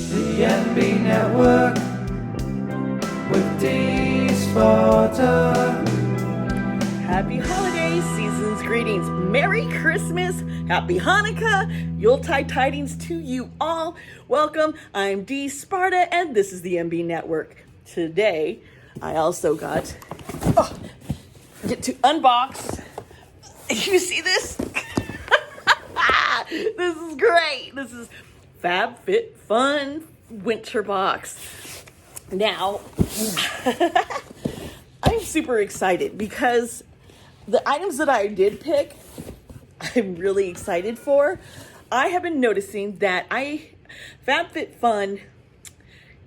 The NB Network with Dee's Sparta. Happy holidays, season's greetings, Merry Christmas, Happy Hanukkah, Yuletide tidings to you all. Welcome, I'm Dee Sparta, and this is the MB Network. Today, I also get to unbox. You see this? This is great. This is FabFitFun winter box. Now, I'm super excited because the items that I did pick, I'm really excited for. I have been noticing that FabFitFun,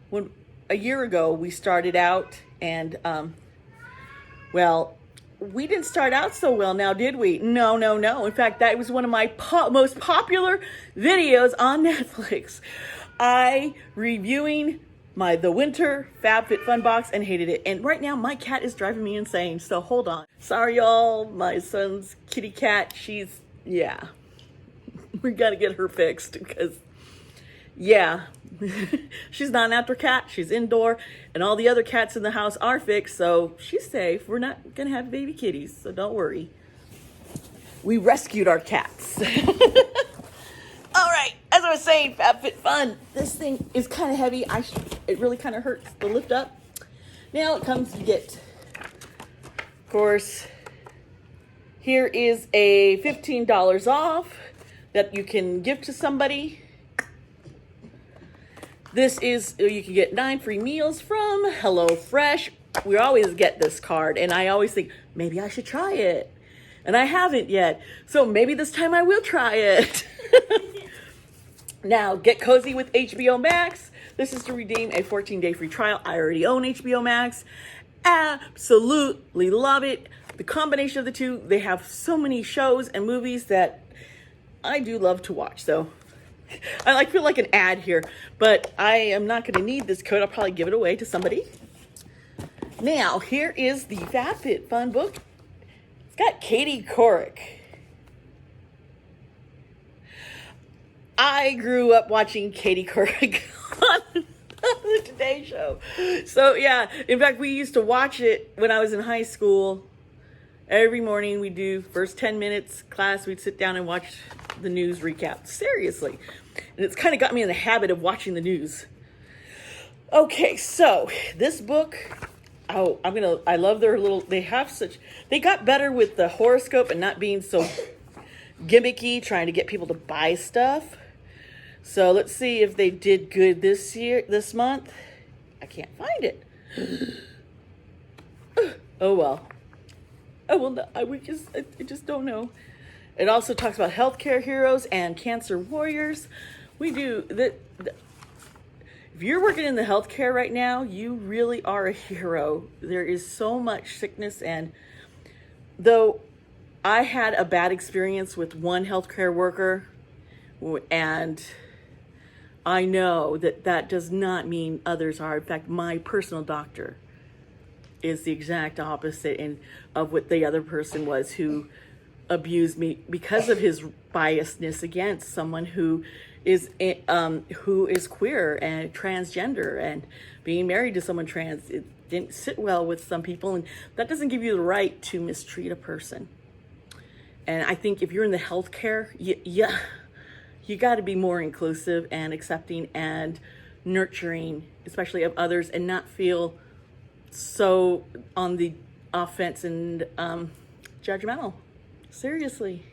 when a year ago we started out and, we didn't start out so well now, did we? No. In fact, that was one of my most popular videos on Netflix. I reviewing the winter FabFitFun box and hated it. And right now, my cat is driving me insane, so hold on. Sorry, y'all. My son's kitty cat, we gotta get her fixed because, she's not an outdoor cat. She's indoor, and all the other cats in the house are fixed, so she's safe. We're not gonna have baby kitties, so don't worry. We rescued our cats. All right, as I was saying, FabFitFun. This thing is kind of heavy. It really kind of hurts to lift up. Now it comes to get, of course, here is a $15 off that you can give to somebody. This is, you can get 9 free meals from HelloFresh. We always get this card, and I always think, maybe I should try it. And I haven't yet, so maybe this time I will try it. Now, get cozy with HBO Max. This is to redeem a 14-day free trial. I already own HBO Max. Absolutely love it. The combination of the two, they have so many shows and movies that I do love to watch. So I feel like an ad here, but I am not going to need this code. I'll probably give it away to somebody. Now, here is the FabFitFun book. It's got Katie Couric. I grew up watching Katie Couric on the Today Show. So yeah, in fact, we used to watch it when I was in high school. Every morning we do first 10 minutes class, we'd sit down and watch the news recap. Seriously. And it's kind of got me in the habit of watching the news. Okay, so this book, I love their they got better with the horoscope and not being so gimmicky, trying to get people to buy stuff. So let's see if they did good this month. I can't find it. Oh well. I just don't know. It also talks about healthcare heroes and cancer warriors. We do that. If you're working in the healthcare right now, you really are a hero. There is so much sickness, and though I had a bad experience with one healthcare worker, and I know that does not mean others are. In fact, my personal doctor is the exact opposite of what the other person was who abused me because of his biasness against someone who is queer and transgender and being married to someone trans. It didn't sit well with some people, and that doesn't give you the right to mistreat a person. And I think if you're in the healthcare, you got to be more inclusive and accepting and nurturing, especially of others, and not feel so on the offense and judgmental. Seriously.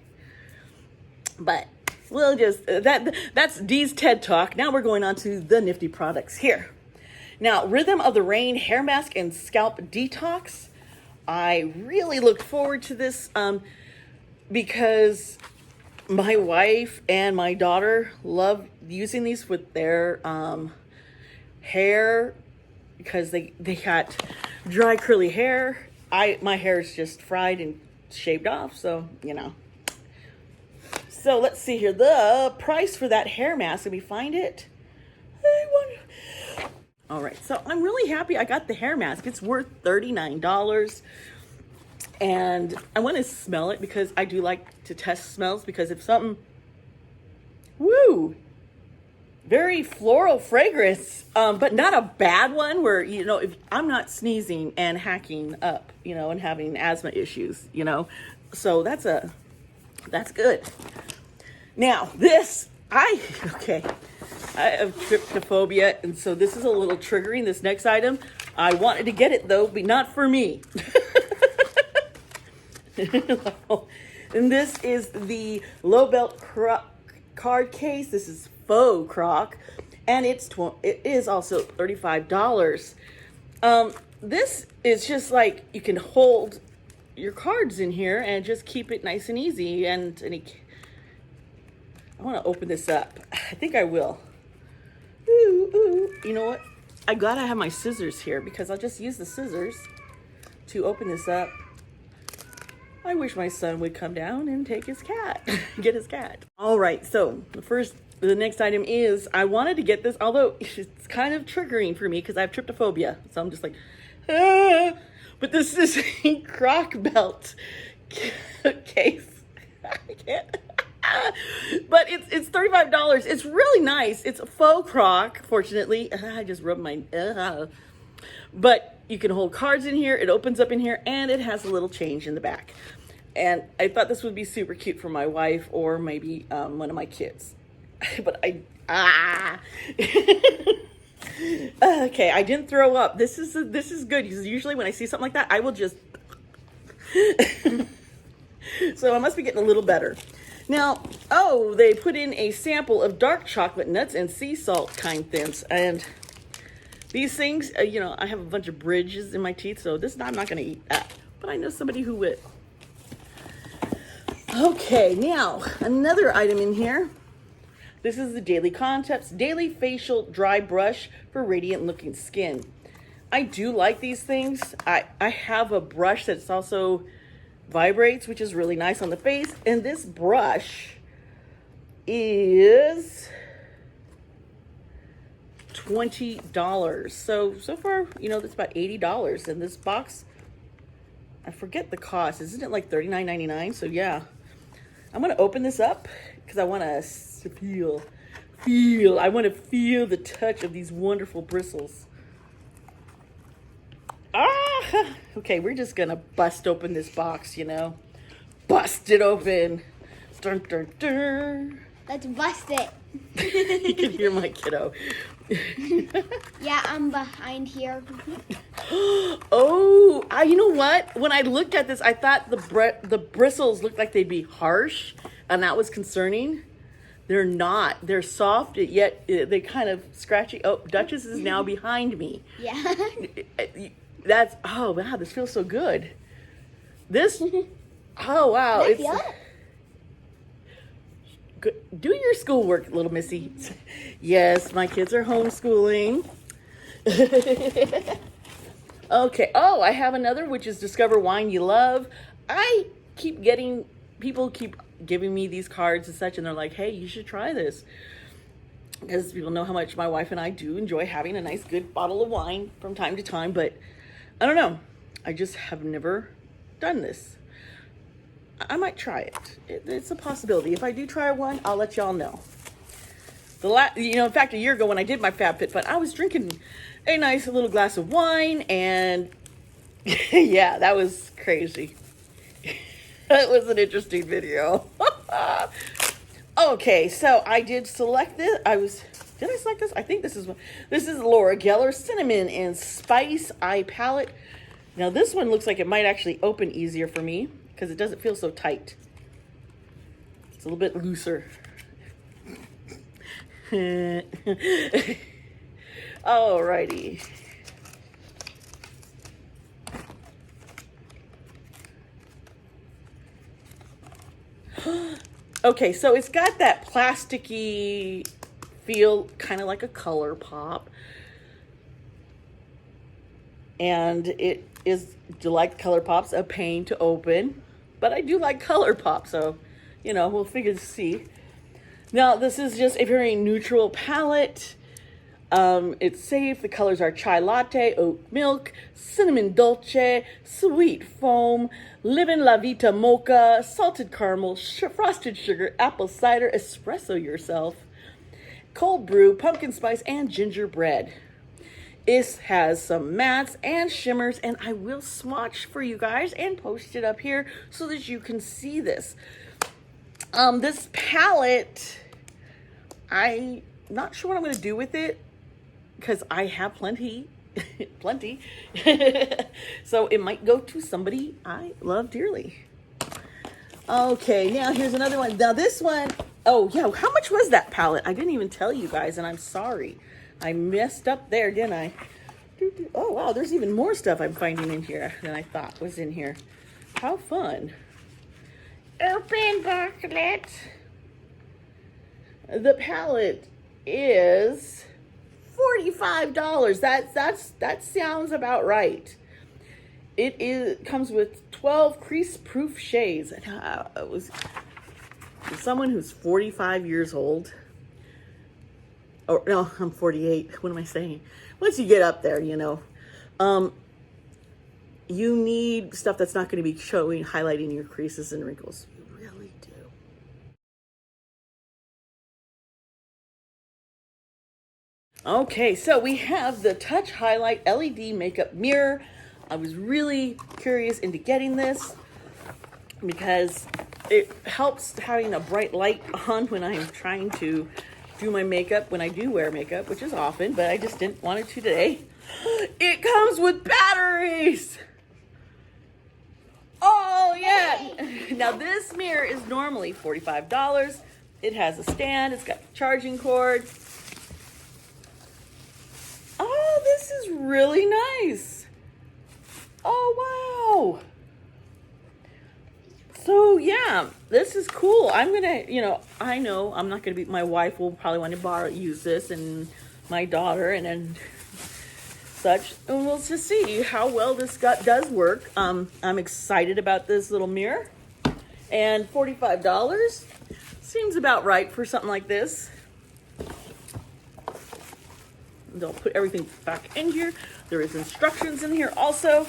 But we'll just, that's Dee's TED Talk. Now we're going on to the nifty products here. Now, Rhythm of the Rain Hair Mask and Scalp Detox. I really looked forward to this because my wife and my daughter love using these with their hair because they got dry curly hair. My hair is just fried and shaved off, so So let's see here. The price for that hair mask, let me find it. All right, so I'm really happy I got the hair mask. It's worth $39. And I want to smell it because I do like to test smells, because if something, very floral fragrance, but not a bad one where, if I'm not sneezing and hacking up, and having asthma issues, so that's good. Now I have tryptophobia, and so this is a little triggering, this next item. I wanted to get it though, but not for me. And this is the low belt card case. This is faux croc, and it is also $35. This is just like you can hold your cards in here and just keep it nice and easy. And I want to open this up. I think I will. Ooh. You know what? I gotta have my scissors here because I'll just use the scissors to open this up. I wish my son would come down and take his cat, get his cat. All right, so the next item is, I wanted to get this, although it's kind of triggering for me because I have tryptophobia. So I'm just like, but this is a croc belt case. I can't. But it's $35. It's really nice. It's a faux croc, fortunately. I just rubbed my, but you can hold cards in here. It opens up in here, and it has a little change in the back. And I thought this would be super cute for my wife or maybe one of my kids. But okay, I didn't throw up. This is good because usually when I see something like that, I will just. So I must be getting a little better. Now, they put in a sample of dark chocolate nuts and sea salt kind thins. And these things, I have a bunch of bridges in my teeth, so I'm not going to eat that. But I know somebody who would. Okay, now, another item in here. This is the Daily Concepts Daily Facial Dry Brush for Radiant Looking Skin. I do like these things. I have a brush that's also vibrates, which is really nice on the face. And this brush is $20. So far, that's about $80. And this box, I forget the cost. Isn't it like $39.99? So yeah, I'm going to open this up because I want to feel. I want to feel the touch of these wonderful bristles. Okay, we're just gonna bust open this box, Bust it open. Dun, dun, dun. Let's bust it. You can hear my kiddo. Yeah, I'm behind here. You know what? When I looked at this, I thought the bristles looked like they'd be harsh, and that was concerning. They're not. They're soft, yet they kind of scratchy. Oh, Duchess is now behind me. Yeah. Oh wow, this feels so good. Oh wow. Can I feel it? Good. Do your schoolwork, little missy. Yes, my kids are homeschooling. Okay. I have another, which is Discover Wine You Love. People keep giving me these cards and such, and they're like, hey, you should try this. Because people know how much my wife and I do enjoy having a nice, good bottle of wine from time to time, but I don't know. I just have never done this. I might try it. It's a possibility. If I do try one, I'll let y'all know. In fact, a year ago when I did my FabFitFun, I was drinking a nice little glass of wine, and yeah, that was crazy. That was an interesting video. Okay, so I did select this. Did I select this? I think this is Laura Geller Cinnamon and Spice Eye Palette. Now this one looks like it might actually open easier for me because it doesn't feel so tight. It's a little bit looser. Alrighty. Okay, so it's got that plasticky feel, kind of like a color pop. And it is, do like color pops, a pain to open. But I do like color pop, so, we'll figure to see. Now, this is just a very neutral palette. It's safe. The colors are chai latte, oat milk, cinnamon dolce, sweet foam, livin' la vita mocha, salted caramel, frosted sugar, apple cider, espresso yourself, cold brew, pumpkin spice, and gingerbread. It has some mattes and shimmers, and I will swatch for you guys and post it up here so that you can see this. This palette, I'm not sure what I'm going to do with it because I have plenty. So it might go to somebody I love dearly. Okay, now here's another one. Now this one, oh yeah, how much was that palette? I didn't even tell you guys, and I'm sorry. I messed up there, didn't I? Oh wow, there's even more stuff I'm finding in here than I thought was in here. How fun. Open booklet. The palette is $45. That sounds about right. It comes with 12 crease-proof shades. It was someone who's 45 years old. Oh no, I'm 48. What am I saying? Once you get up there, you know, you need stuff that's not going to be highlighting your creases and wrinkles. You really do. Okay, so we have the Touch Highlight LED Makeup Mirror. I was really curious into getting this because it helps having a bright light on when I'm trying to do my makeup, when I do wear makeup, which is often, but I just didn't want it to today. It comes with batteries. Oh yeah. Now this mirror is normally $45. It has a stand, it's got a charging cord. Oh, this is really nice. Oh, wow. So, yeah, this is cool. I'm going to, you know, I know I'm not going to be, my wife will probably want to use this, and my daughter, and then such. And we'll just see how well this does work. I'm excited about this little mirror. And $45 seems about right for something like this. They'll put everything back in here. There is instructions in here also.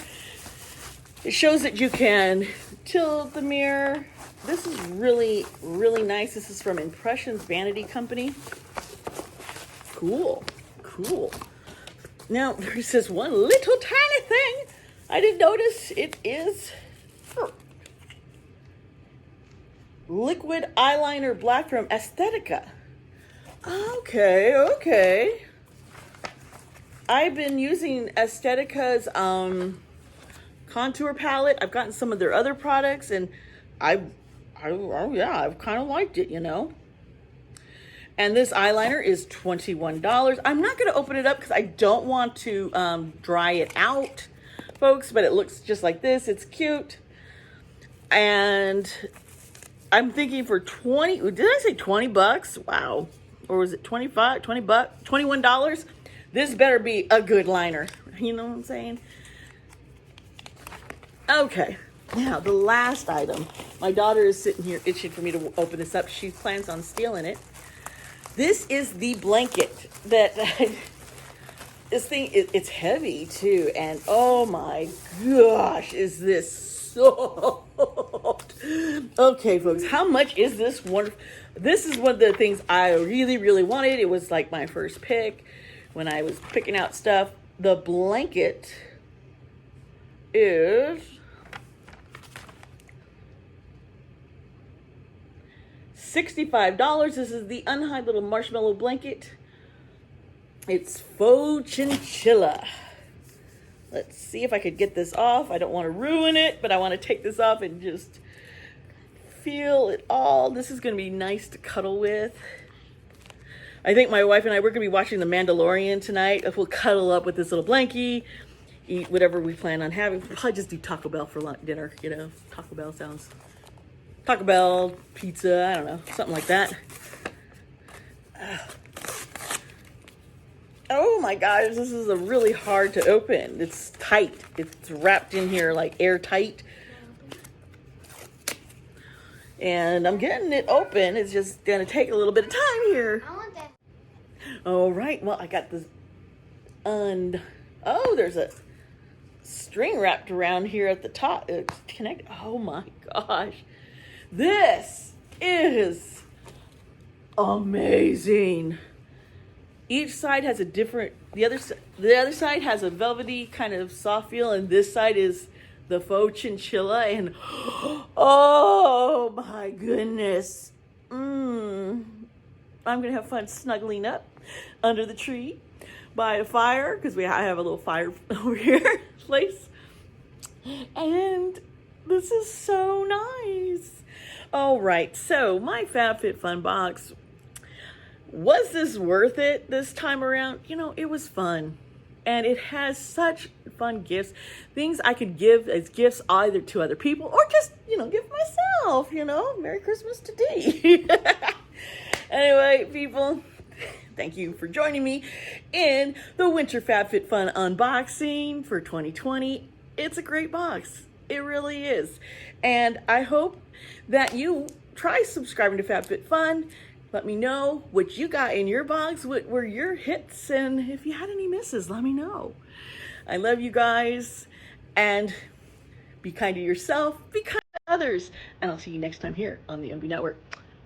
It shows that you can tilt the mirror. This is really, really nice. This is from Impressions Vanity Company. Cool, cool. Now, there's this one little tiny thing I didn't notice. It is liquid eyeliner black from Aesthetica. Okay. I've been using Aesthetica's contour palette. I've gotten some of their other products, and I've kind of liked it, you know. And this eyeliner is $21. I'm not going to open it up because I don't want to dry it out, folks, but it looks just like this. It's cute. And I'm thinking for did I say 20 bucks? Wow. Or was it 25, 20 bucks, $21? This better be a good liner. You know what I'm saying? Okay. Now, the last item. My daughter is sitting here itching for me to open this up. She plans on stealing it. This is the blanket that... this thing, it's heavy too. And oh my gosh, is this soft. Okay, folks. How much is this wonderful? This is one of the things I really, really wanted. It was like my first pick. When I was picking out stuff, the blanket is $65. This is the unhide little marshmallow blanket. It's faux chinchilla. Let's see if I could get this off. I don't want to ruin it, but I want to take this off and just feel it all. This is going to be nice to cuddle with. I think my wife and I, we're going to be watching The Mandalorian tonight. We'll cuddle up with this little blankie, eat whatever we plan on having. We'll probably just do Taco Bell for dinner, you know. Taco Bell sounds... Taco Bell, pizza, I don't know, something like that. Oh my gosh, this is really hard to open. It's tight. It's wrapped in here like airtight. And I'm getting it open. It's just going to take a little bit of time here. I want that. All right, well, I got this oh, there's a string wrapped around here at the top. It's connected. Oh my gosh. This is amazing. Each side has a different, the other side has a velvety kind of soft feel, and this side is the faux chinchilla, and oh my goodness. I'm gonna have fun snuggling up under the tree by a fire, because I have a little fire over here place. And this is so nice. All right, so my FabFitFun box, was this worth it this time around? You know, it was fun. And it has such fun gifts. Things I could give as gifts either to other people or just, give myself, Merry Christmas to Dee. Anyway, people, thank you for joining me in the Winter FabFitFun unboxing for 2020. It's a great box. It really is. And I hope that you try subscribing to FabFitFun. Let me know what you got in your box, what were your hits, and if you had any misses, let me know. I love you guys, and be kind to yourself, be kind to others, and I'll see you next time here on the MB Network.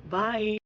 Bye.